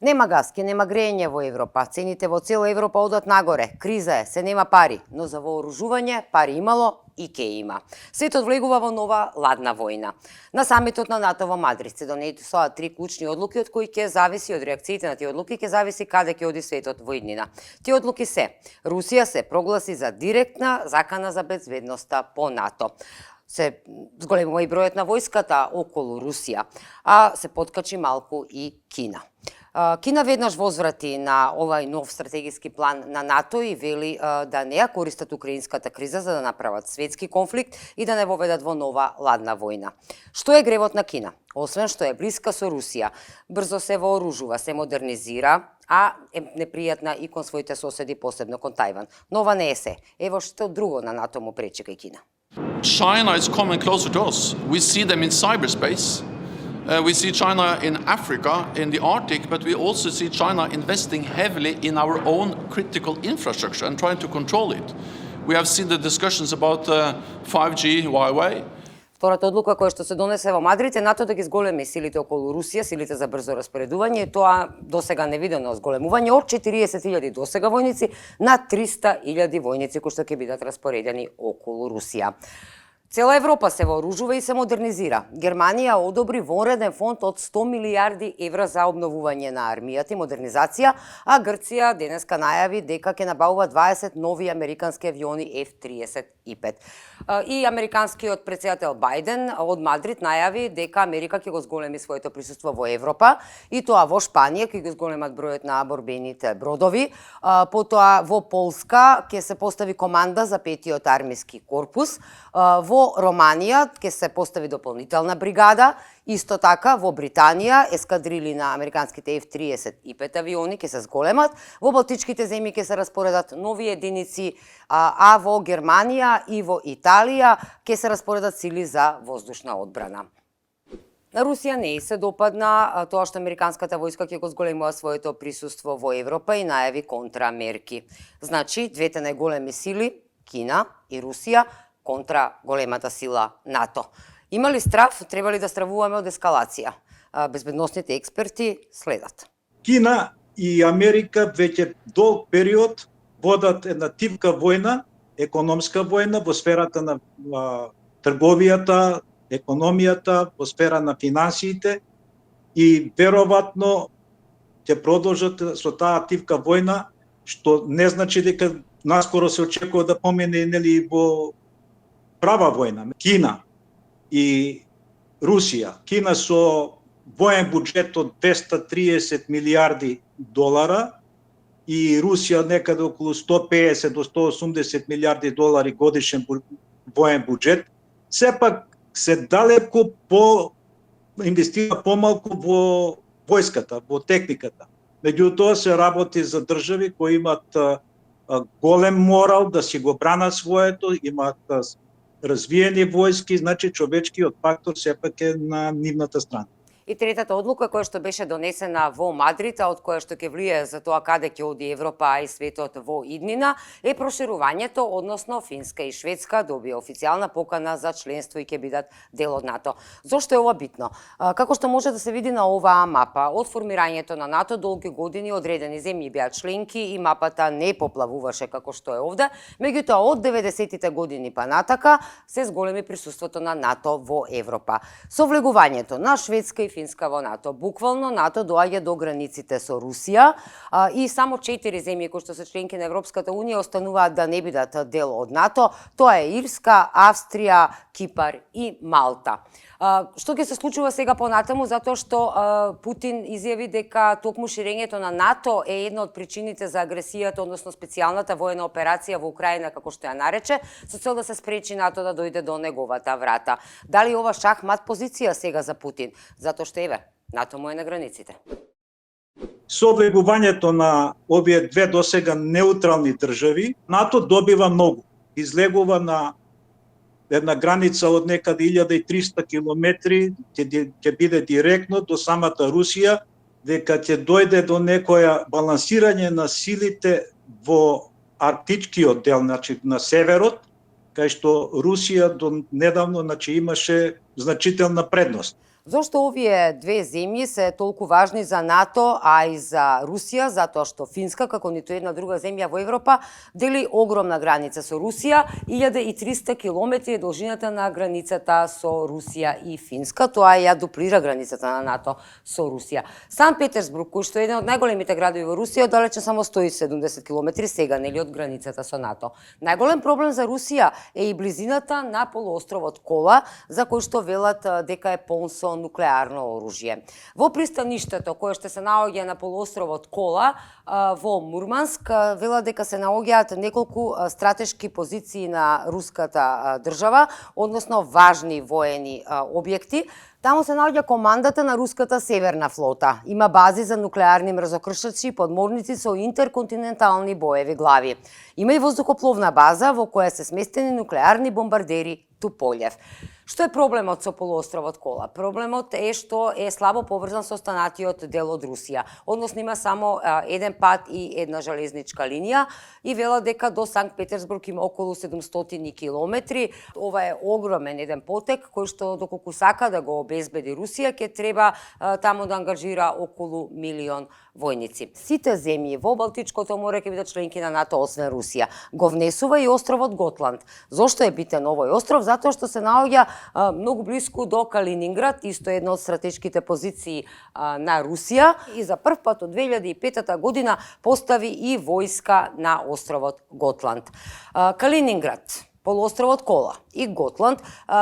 Нема газ, ке нема грејење во Европа. Цените во цела Европа одат нагоре. Криза е, се нема пари, но за вооружување пари имало и ке има. Светот влегува во нова ладна војна. На самитот на НАТО во Мадрид се донесоа 3 клучни одлуки од кои ќе зависи од реакциите на тие одлуки, ќе зависи каде ќе оди светот во иднина. Тие одлуки се: Русија се прогласи за директна закана за безбедноста по НАТО. Се зголемува и бројот на војската околу Русија, а се подкачи малку и Кина. Кина веднаш возврати на овај нов стратегиски план на НАТО и вели да не ја користат украинската криза за да направат светски конфликт и да не воведат во нова ладна војна. Што е гревот на Кина? Освен што е блиска со Русија, брзо се вооружува, се модернизира, а е непријатна и кон своите соседи, посебно кон Тајван. Но ова не е се. Ево што друго на НАТО му пречи кај Кина. China is coming closer to us. We see them in cyberspace. We see China in Africa, in the Arctic, but we also see China investing heavily in our own critical infrastructure and trying to control it. We have seen the discussions about 5G, Huawei. Втората одлука која што се донесе во Мадрид е НАТО да ги зголеми силите околу Русија, силите за брзо распоредување, и тоа досега невидено зголемување од 40.000 досега војници на 300.000 војници кои што ќе бидат распоредени околу Русија. Цела Европа се вооружува и се модернизира. Германија одобри вонреден фонд од 100 милијарди евра за обновување на армијата и модернизација, а Грција денеска најави дека ќе набавува 20 нови американски авиони F-35. И американскиот претседател Бајден од Мадрид најави дека Америка ќе го зголеми своето присуство во Европа, и тоа во Шпанија ќе го зголемат бројот на борбените бродови, потоа во Полска ќе се постави команда за 5-тиот армиски корпус, во Романија ќе се постави дополнителна бригада, исто така во Британија ескадрили на американските F-35 авиони ќе се зголемат, во Балтичките земји ќе се распоредат нови единици, а во Германија и во Италија ќе се распоредат сили за воздушна одбрана. На Русија не се допадна тоа што американската војска ќе го зголемува своето присуство во Европа и најави контрамерки. Значи, двете најголеми сили, Кина и Русија, контра големата сила НАТО. Има ли страв? Треба ли да стравуваме од ескалација? Безбедносните експерти следат. Кина и Америка веќе долг период водат една тивка војна, економска војна во сферата на трговијата, економијата, во сфера на финансиите, и веројатно ќе продолжат со таа тивка војна, што не значи дека наскоро се очекува да помине нели во права војна. Кина и Русија. Кина со воен буџет од 230 милијарди долара и Русија некаде околу 150 до 180 милијарди долари годишен воен буџет, сепак се далеко инвестира помалку во војската, во техниката. Меѓутоа се работи за држави кои имаат голем морал да си го бранат своето, имаат развиени војски, значи човечкиот фактор сепак е на нивната страна. И третата одлука која што беше донесена во Мадрид, од која што ќе влие за тоа каде ќе оди Европа и светот во иднина, е проширувањето, односно Финска и Шведска добија официјална покана за членство и ќе бидат дел од НАТО. Зошто е ова битно? Како што може да се види на оваа мапа, од формирањето на НАТО долги години одредени земји беа членки и мапата не поплавуваше како што е овде, меѓутоа од 90-тите години па натака се зголеми присуството на НАТО во Европа. Со влегувањето на Шведска и Финска во НАТО, буквално НАТО доаѓа до границите со Русија, и само 4 земји кои што се членки на Европската унија остануваат да не бидат дел од НАТО. Тоа е Ирска, Австрија, Кипар и Малта. Што ќе се случува сега понатаму, затоа што Путин изјави дека токму ширењето на НАТО е една од причините за агресијата, односно специјалната воена операција во Украина, како што ја нарече, со цел да се спречи НАТО да дојде до неговата врата. Дали ова шахмат позиција сега за Путин? Затоа што еве, НАТО му е на границите. Со влегувањето на овие две досега неутрални држави, НАТО добива многу. Излегува на една граница од некаде 1300 километри, ќе биде директно до самата Русија, дека ќе дојде до некоја балансирање на силите во арктичкиот дел, значи на северот, кај што Русија до недавно имаше значителна предност. Зошто овие две земји се толку важни за НАТО, а и за Русија, затоа што Финска, како ниту една друга земја во Европа, дели огромна граница со Русија, 1300 километри е должината на границата со Русија и Финска, тоа ја дуплира границата на НАТО со Русија. Санкт Петерсбург, кој што е еден од најголемите градови во Русија, оддалече само 170 километри сега, нели, од границата со НАТО. Најголем проблем за Русија е и близината на полуостровот Кола, за кој што велат дека е полн со нуклеарно оружје. Во пристаништето кое што се наоѓа на полуостровот Кола во Мурманск, велат дека се наоѓаат неколку стратешки позиции на руската држава, односно важни воени објекти. Таму се наоѓа командата на руската Северна флота. Има бази за нуклеарни мрзокршачи и подморници со интерконтинентални боеви глави. Има и воздухопловна база во која се сместени нуклеарни бомбардери Туполев. Што е проблемот со полуостровот Кола? Проблемот е што е слабо поврзан со останатиот дел од Русија. Односно има само еден пат и една железничка линија и вела дека до Санкт Петерсбург има околу 700 километри. Ова е огромен еден потек кој што доколку сака да го обезбеди Русија, ќе треба таму да ангажира околу 1 милион војници. Сите земји во Балтичкото море ќе бидат членки на НАТО освен Русија. Го внесува и островот Готланд. Зошто е битен овој остров? Затоа што се наоѓа многу блиску до Калининград, исто една од стратешките позиции на Русија, и за прв пат од 2005 година постави и војска на островот Готланд. Калининград, полуостровот Кола и Готланд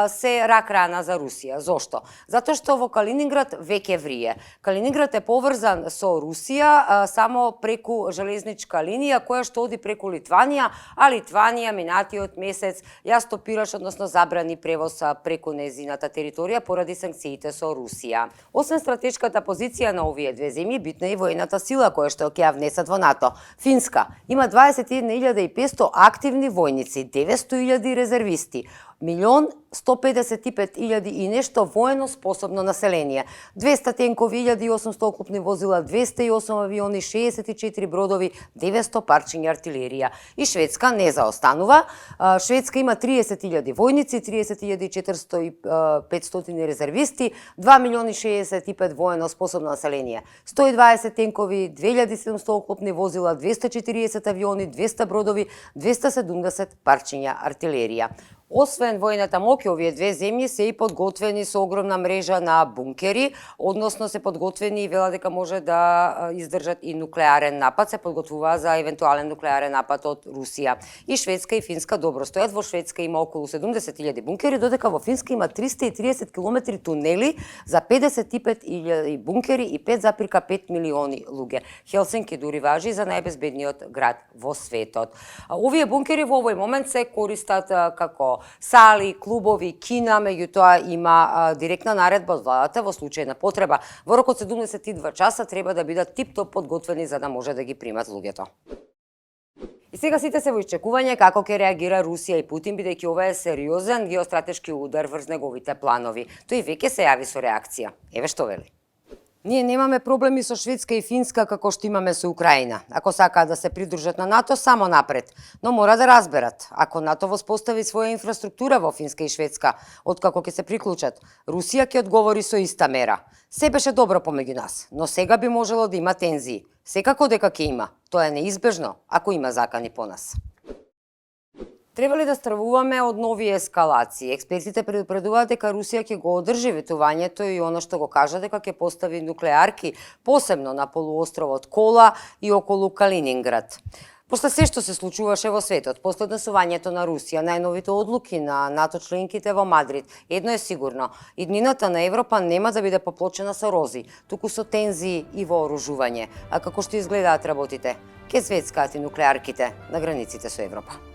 се рак-рана за Русија. Зошто? Затоа што во Калининград веќе врие. Калининград е поврзан со Русија само преку железничка линија која што оди преку Литванија, а Литванија минатиот месец ја стопираш, односно забрани превоз преку незината територија поради санкциите со Русија. Освен стратешката позиција на овие две земји, битна и воената сила која што ќе ја внесат во НАТО. Финска има 21.500 активни војници, 900.000 резервисти, 1.155.000 и нешто воено способно население, 200 тенкови, 1.800 окупни возила, 208 авиони, 64 бродови, 900 парчиња артилерија. И Шведска не заостанува. Шведска има 30.000 војници, 30.400 и 500 резервисти, 2.065.000 воено способно население, 120 тенкови, 2.700 окупни возила, 240 авиони, 200 бродови, 270 парчиња артилерија. Освен војната моќ, овие две земји се и подготвени со огромна мрежа на бункери, односно се подготвени и вела дека може да издржат и нуклеарен напад, се подготвува за евентуален нуклеарен напад од Русија. И Шведска и Финска добро стојат. Во Шведска има околу 70.000 бункери, додека во Финска има 330 км тунели за 55.000 бункери и 5,5 милиони луѓе. Хелсинки дури важи за најбезбедниот град во светот. Овие бункери во овој момент се користат како сали, клубови, кина, меѓутоа има директна наредба од владата во случај на потреба. Во рок од 72 часа треба да бидат тип-топ подготвени за да може да ги примат луѓето. И сега сите се во исчекување како ќе реагира Русија и Путин, бидејќи ова е сериозен геостратешки удар врз неговите планови. Тој веќе се јави со реакција. Еве што вели. Ние немаме проблеми со Шведска и Финска како што имаме со Украина. Ако сакаат да се придружат на НАТО, само напред. Но мора да разберат, ако НАТО воспостави своја инфраструктура во Финска и Шведска, откако ќе се приклучат, Русија ќе одговори со иста мера. Се беше добро помеѓу нас, но сега би можело да има тензии. Секако дека ќе има. Тоа е неизбежно, ако има закани по нас. Треба ли да стравуваме од нови ескалации? Експертите предупредуваат дека Русија ќе го одржи ветувањето и оно што го кажа дека ќе постави нуклеарки, посебно на полуостровот Кола и околу Калининград. После се што се случуваше во светот, после однесувањето на Русија, најновите одлуки на НАТО членките во Мадрид, едно е сигурно, иднината на Европа нема да биде поплочена со рози, туку со тензии и вооружување. А како што изгледаат работите? Ќе звецкаат и нуклеарките на границите со Европа.